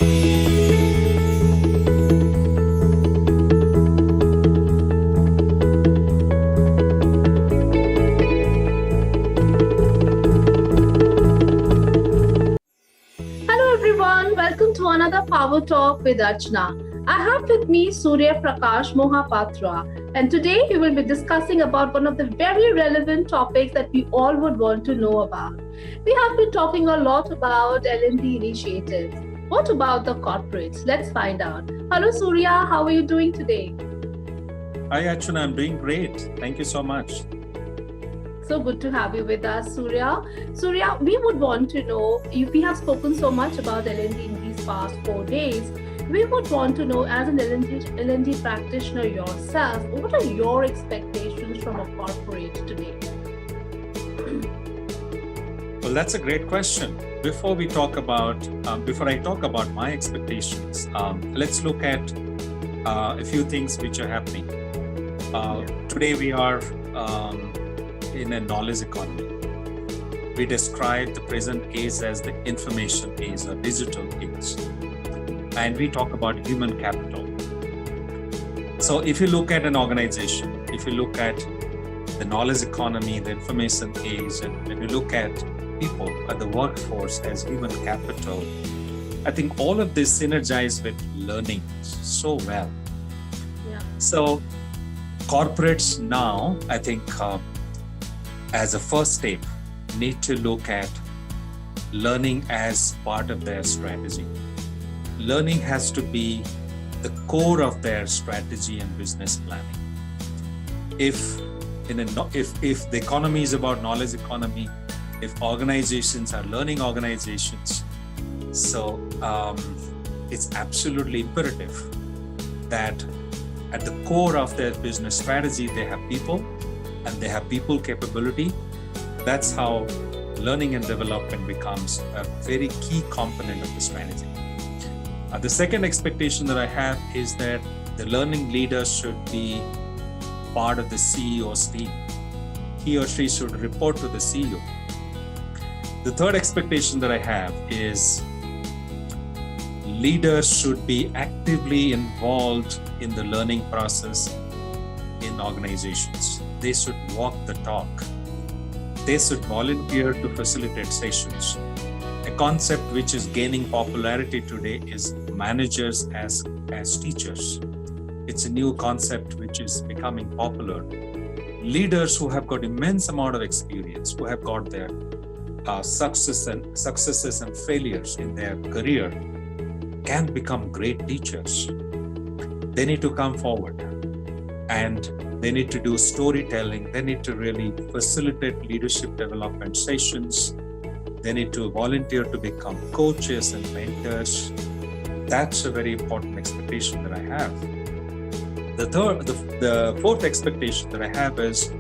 Hello everyone, welcome to another Power Talk with Archana. I have with me Surya Prakash Mohapatra, and today we will be discussing about one of the very relevant topics that we all would want to know about. We have been talking a lot about L&D initiatives. What about the corporates? Let's find out. Hello Surya, how are you doing today? Hi, Achuna. I'm doing great. Thank you so much. So good to have you with us, Surya. Surya, we would want to know, if we have spoken so much about L&D in these past 4 days, we would want to know, as an L&D practitioner yourself, what are your expectations from a corporate today? Well, that's a great question. Before I talk about my expectations, let's look at a few things which are happening. Today we are in a knowledge economy. We describe the present age as the information age or digital age. And we talk about human capital. So if you look at an organization, if you look at the knowledge economy, the information age, and when you look at people at the workforce as human capital, I think all of this synergize with learning so well. Yeah. So corporates now, I think, as a first step, need to look at learning as part of their strategy. Learning has to be the core of their strategy and business planning. If the economy is about knowledge economy, if organizations are learning organizations, so it's absolutely imperative that at the core of their business strategy, they have people, and they have people capability. That's how learning and development becomes a very key component of the strategy. The second expectation that I have is that the learning leader should be part of the CEO's team. He or she should report to the CEO. The third expectation that I have is leaders should be actively involved in the learning process in organizations. They should walk the talk. They should volunteer to facilitate sessions. A concept which is gaining popularity today is managers as teachers. It's a new concept which is becoming popular. Leaders who have got immense amount of experience, who have got their successes and failures in their career, can become great teachers. They need to come forward, and they need to do storytelling. They need to really facilitate leadership development sessions. They need to volunteer to become coaches and mentors. That's a very important expectation that I have. The fourth expectation that I have is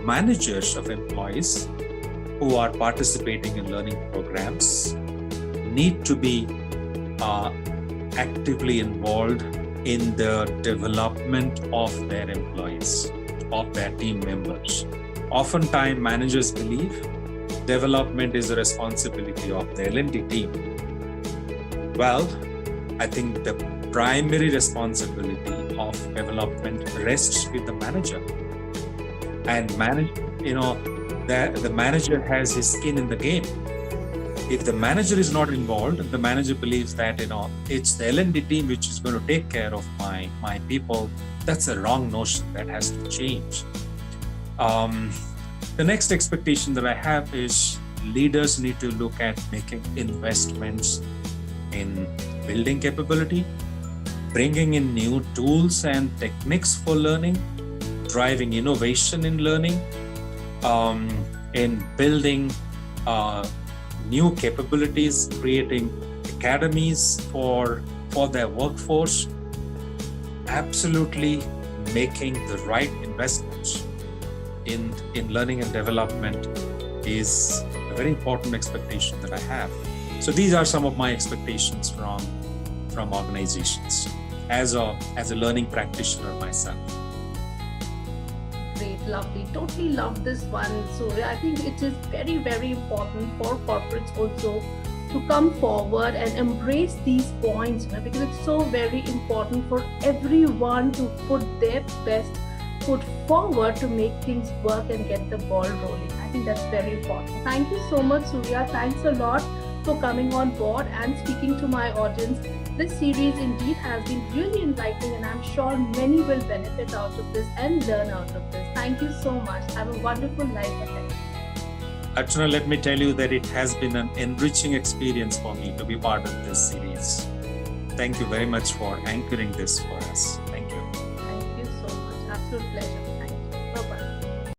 managers of employees who are participating in learning programs need to be actively involved in the development of their employees, of their team members. Oftentimes, managers believe development is a responsibility of the L&D team. Well, I think the primary responsibility of development rests with the manager. And the manager has his skin in the game. If the manager is not involved, the manager believes that it's the L&D team which is going to take care of my people, that's a wrong notion. That has to change. The next expectation that I have is leaders need to look at making investments in building capability, bringing in new tools and techniques for learning, driving innovation in learning, in building new capabilities, creating academies for their workforce, absolutely making the right investments in learning and development is a very important expectation that I have. So these are some of my expectations from organizations as a learning practitioner myself. Great, lovely. Totally love this one, Surya. I think it is very, very important for corporates also to come forward and embrace these points, because it's so very important for everyone to put their best foot forward to make things work and get the ball rolling. I think that's very important. Thank you so much, Surya. Thanks a lot for coming on board and speaking to my audience. This series indeed has been really enlightening, and I'm sure many will benefit out of this and learn out of this. Thank you so much. Have a wonderful life ahead. Archana, let me tell you that it has been an enriching experience for me to be part of this series. Thank you very much for anchoring this for us.